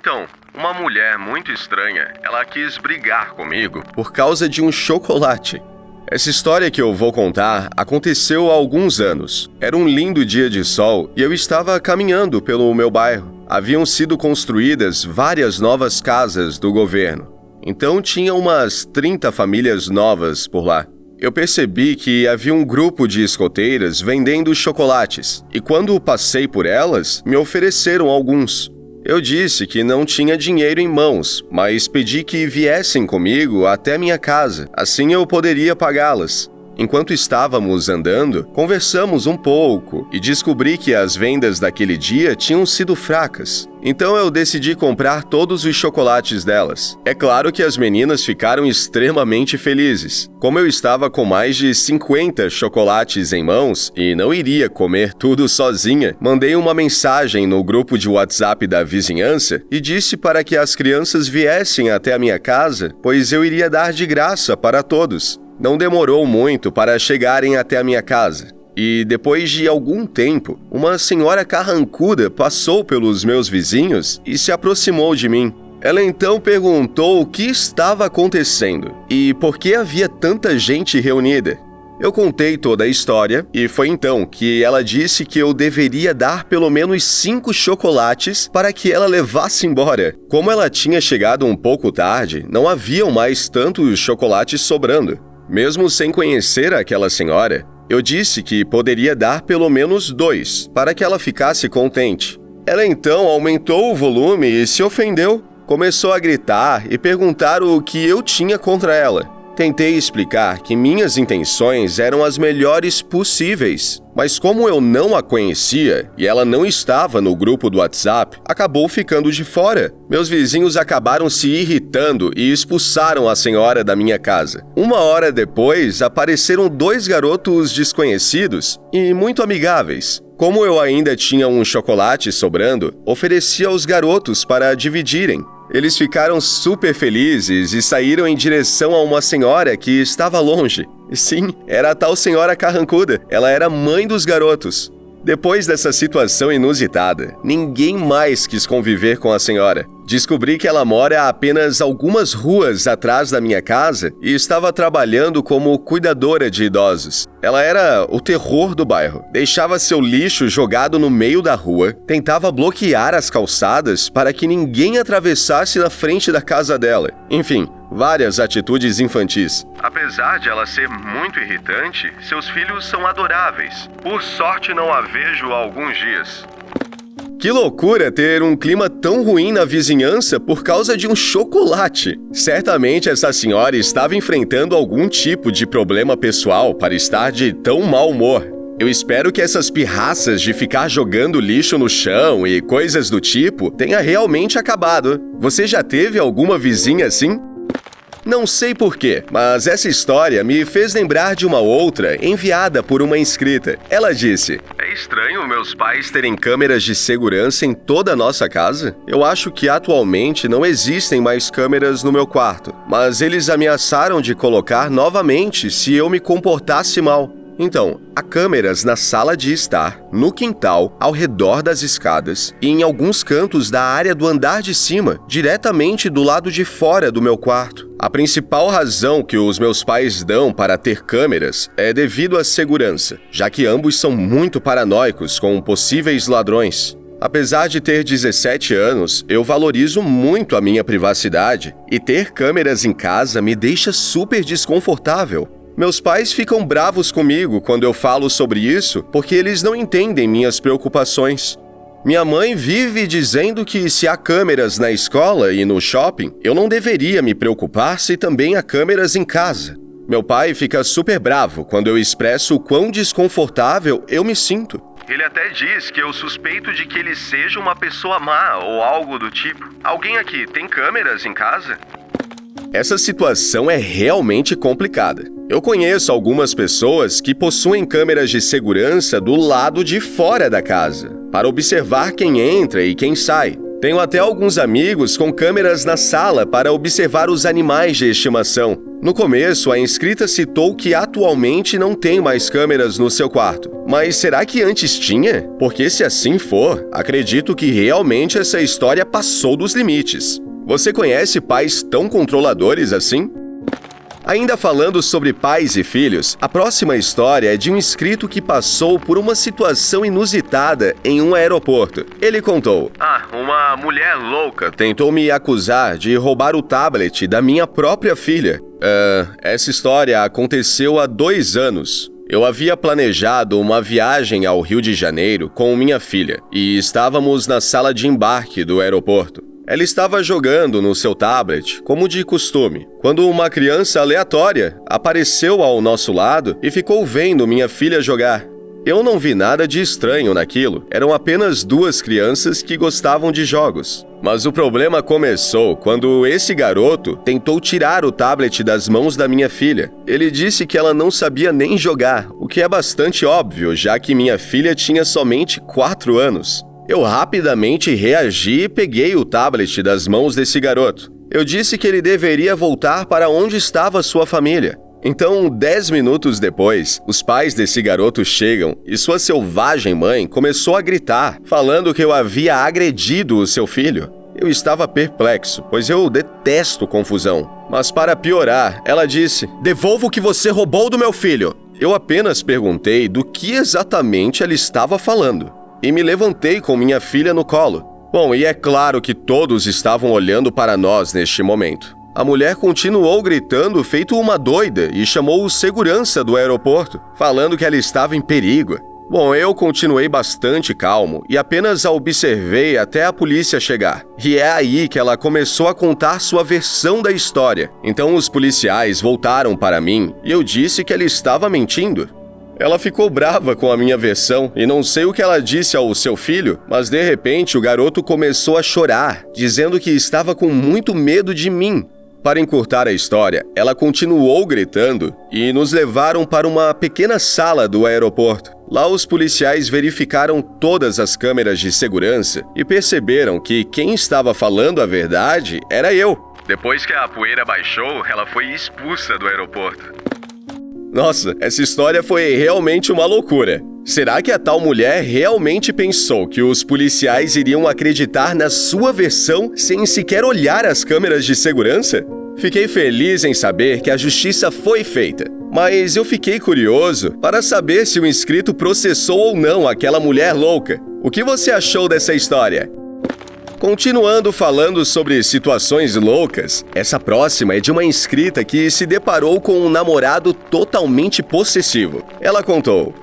Então, uma mulher muito estranha, ela quis brigar comigo por causa de um chocolate. Essa história que eu vou contar aconteceu há alguns anos. Era um lindo dia de sol e eu estava caminhando pelo meu bairro. Haviam sido construídas várias novas casas do governo. Então tinha umas 30 famílias novas por lá. Eu percebi que havia um grupo de escoteiras vendendo chocolates e quando passei por elas, me ofereceram alguns. Eu disse que não tinha dinheiro em mãos, mas pedi que viessem comigo até minha casa, assim eu poderia pagá-las. Enquanto estávamos andando, conversamos um pouco e descobri que as vendas daquele dia tinham sido fracas. Então eu decidi comprar todos os chocolates delas. É claro que as meninas ficaram extremamente felizes. Como eu estava com mais de 50 chocolates em mãos e não iria comer tudo sozinha, mandei uma mensagem no grupo de WhatsApp da vizinhança e disse para que as crianças viessem até a minha casa, pois eu iria dar de graça para todos. Não demorou muito para chegarem até a minha casa. E depois de algum tempo, uma senhora carrancuda passou pelos meus vizinhos e se aproximou de mim. Ela então perguntou o que estava acontecendo e por que havia tanta gente reunida. Eu contei toda a história e foi então que ela disse que eu deveria dar pelo menos 5 chocolates para que ela levasse embora. Como ela tinha chegado um pouco tarde, não haviam mais tantos chocolates sobrando. Mesmo sem conhecer aquela senhora, eu disse que poderia dar pelo menos 2, para que ela ficasse contente. Ela então aumentou o volume e se ofendeu. Começou a gritar e perguntar o que eu tinha contra ela. Tentei explicar que minhas intenções eram as melhores possíveis, mas como eu não a conhecia e ela não estava no grupo do WhatsApp, acabou ficando de fora. Meus vizinhos acabaram se irritando e expulsaram a senhora da minha casa. 1 hora depois, apareceram 2 garotos desconhecidos e muito amigáveis. Como eu ainda tinha um chocolate sobrando, ofereci aos garotos para dividirem. Eles ficaram super felizes e saíram em direção a uma senhora que estava longe. Sim, era a tal senhora carrancuda. Ela era mãe dos garotos. Depois dessa situação inusitada, ninguém mais quis conviver com a senhora. Descobri que ela mora a apenas algumas ruas atrás da minha casa e estava trabalhando como cuidadora de idosos. Ela era o terror do bairro. Deixava seu lixo jogado no meio da rua, tentava bloquear as calçadas para que ninguém atravessasse na frente da casa dela. Enfim, várias atitudes infantis. Apesar de ela ser muito irritante, seus filhos são adoráveis. Por sorte não a vejo há alguns dias. Que loucura ter um clima tão ruim na vizinhança por causa de um chocolate. Certamente essa senhora estava enfrentando algum tipo de problema pessoal para estar de tão mau humor. Eu espero que essas pirraças de ficar jogando lixo no chão e coisas do tipo tenha realmente acabado. Você já teve alguma vizinha assim? Não sei porquê, mas essa história me fez lembrar de uma outra enviada por uma inscrita. Ela disse: "É estranho meus pais terem câmeras de segurança em toda a nossa casa. Eu acho que atualmente não existem mais câmeras no meu quarto, mas eles ameaçaram de colocar novamente se eu me comportasse mal. Então, há câmeras na sala de estar, no quintal, ao redor das escadas e em alguns cantos da área do andar de cima, diretamente do lado de fora do meu quarto. A principal razão que os meus pais dão para ter câmeras é devido à segurança, já que ambos são muito paranoicos com possíveis ladrões. Apesar de ter 17 anos, eu valorizo muito a minha privacidade e ter câmeras em casa me deixa super desconfortável. Meus pais ficam bravos comigo quando eu falo sobre isso porque eles não entendem minhas preocupações. Minha mãe vive dizendo que se há câmeras na escola e no shopping, eu não deveria me preocupar se também há câmeras em casa. Meu pai fica super bravo quando eu expresso o quão desconfortável eu me sinto. Ele até diz que eu suspeito de que ele seja uma pessoa má ou algo do tipo. Alguém aqui tem câmeras em casa? Essa situação é realmente complicada. Eu conheço algumas pessoas que possuem câmeras de segurança do lado de fora da casa, para observar quem entra e quem sai. Tenho até alguns amigos com câmeras na sala para observar os animais de estimação. No começo, a inscrita citou que atualmente não tem mais câmeras no seu quarto. Mas será que antes tinha? Porque se assim for, acredito que realmente essa história passou dos limites. Você conhece pais tão controladores assim? Ainda falando sobre pais e filhos, a próxima história é de um inscrito que passou por uma situação inusitada em um aeroporto. Ele contou: uma mulher louca tentou me acusar de roubar o tablet da minha própria filha. Essa história aconteceu há 2 anos. Eu havia planejado uma viagem ao Rio de Janeiro com minha filha e estávamos na sala de embarque do aeroporto. Ela estava jogando no seu tablet, como de costume, quando uma criança aleatória apareceu ao nosso lado e ficou vendo minha filha jogar. Eu não vi nada de estranho naquilo, eram apenas 2 crianças que gostavam de jogos. Mas o problema começou quando esse garoto tentou tirar o tablet das mãos da minha filha. Ele disse que ela não sabia nem jogar, o que é bastante óbvio, já que minha filha tinha somente 4 anos. Eu rapidamente reagi e peguei o tablet das mãos desse garoto. Eu disse que ele deveria voltar para onde estava sua família. Então, 10 minutos depois, os pais desse garoto chegam e sua selvagem mãe começou a gritar, falando que eu havia agredido o seu filho. Eu estava perplexo, pois eu detesto confusão. Mas para piorar, ela disse: "Devolva o que você roubou do meu filho." Eu apenas perguntei do que exatamente ela estava falando e me levantei com minha filha no colo. Bom, e é claro que todos estavam olhando para nós neste momento. A mulher continuou gritando feito uma doida e chamou o segurança do aeroporto, falando que ela estava em perigo. Bom, eu continuei bastante calmo e apenas a observei até a polícia chegar. E é aí que ela começou a contar sua versão da história. Então os policiais voltaram para mim e eu disse que ela estava mentindo. Ela ficou brava com a minha versão e não sei o que ela disse ao seu filho, mas de repente o garoto começou a chorar, dizendo que estava com muito medo de mim. Para encurtar a história, ela continuou gritando e nos levaram para uma pequena sala do aeroporto. Lá os policiais verificaram todas as câmeras de segurança e perceberam que quem estava falando a verdade era eu. Depois que a poeira baixou, ela foi expulsa do aeroporto. Nossa, essa história foi realmente uma loucura. Será que a tal mulher realmente pensou que os policiais iriam acreditar na sua versão sem sequer olhar as câmeras de segurança? Fiquei feliz em saber que a justiça foi feita, mas eu fiquei curioso para saber se o inscrito processou ou não aquela mulher louca. O que você achou dessa história? Continuando falando sobre situações loucas, essa próxima é de uma inscrita que se deparou com um namorado totalmente possessivo. Ela contou: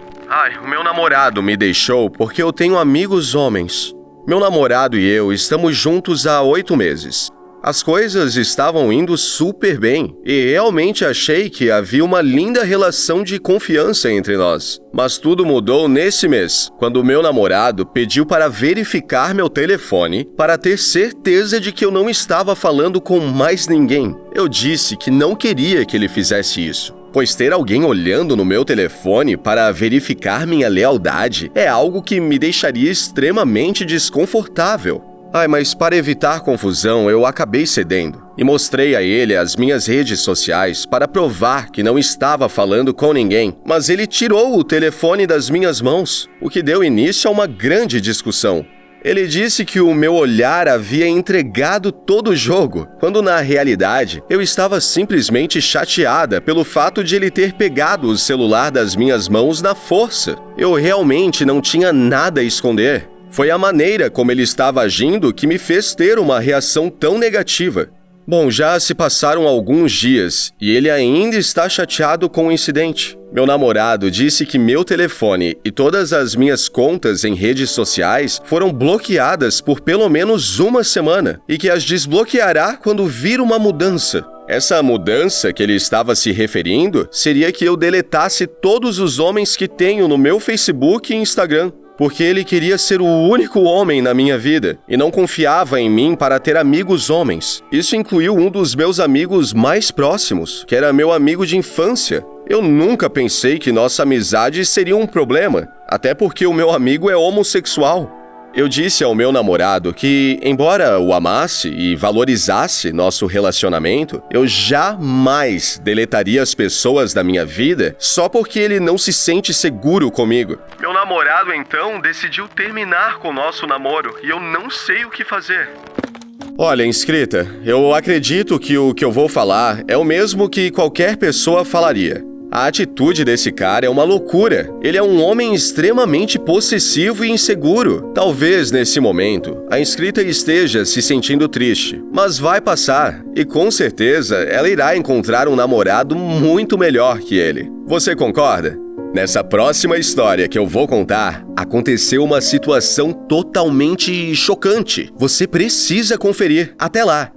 o meu namorado me deixou porque eu tenho amigos homens. Meu namorado e eu estamos juntos há 8 meses. As coisas estavam indo super bem e realmente achei que havia uma linda relação de confiança entre nós. Mas tudo mudou nesse mês, quando o meu namorado pediu para verificar meu telefone para ter certeza de que eu não estava falando com mais ninguém. Eu disse que não queria que ele fizesse isso, pois ter alguém olhando no meu telefone para verificar minha lealdade é algo que me deixaria extremamente desconfortável. Mas para evitar confusão, eu acabei cedendo e mostrei a ele as minhas redes sociais para provar que não estava falando com ninguém. Mas ele tirou o telefone das minhas mãos, o que deu início a uma grande discussão. Ele disse que o meu olhar havia entregado todo o jogo, quando na realidade eu estava simplesmente chateada pelo fato de ele ter pegado o celular das minhas mãos na força. Eu realmente não tinha nada a esconder. Foi a maneira como ele estava agindo que me fez ter uma reação tão negativa. Bom, já se passaram alguns dias e ele ainda está chateado com o incidente. Meu namorado disse que meu telefone e todas as minhas contas em redes sociais foram bloqueadas por pelo menos 1 semana e que as desbloqueará quando vir uma mudança. Essa mudança que ele estava se referindo seria que eu deletasse todos os homens que tenho no meu Facebook e Instagram, porque ele queria ser o único homem na minha vida e não confiava em mim para ter amigos homens. Isso incluiu um dos meus amigos mais próximos, que era meu amigo de infância. Eu nunca pensei que nossa amizade seria um problema, até porque o meu amigo é homossexual. Eu disse ao meu namorado que, embora o amasse e valorizasse nosso relacionamento, eu jamais deletaria as pessoas da minha vida só porque ele não se sente seguro comigo. Meu namorado, então, decidiu terminar com o nosso namoro e eu não sei o que fazer. Olha, inscrita, eu acredito que o que eu vou falar é o mesmo que qualquer pessoa falaria. A atitude desse cara é uma loucura. Ele é um homem extremamente possessivo e inseguro. Talvez, nesse momento, a inscrita esteja se sentindo triste, mas vai passar e, com certeza, ela irá encontrar um namorado muito melhor que ele. Você concorda? Nessa próxima história que eu vou contar, aconteceu uma situação totalmente chocante. Você precisa conferir. Até lá!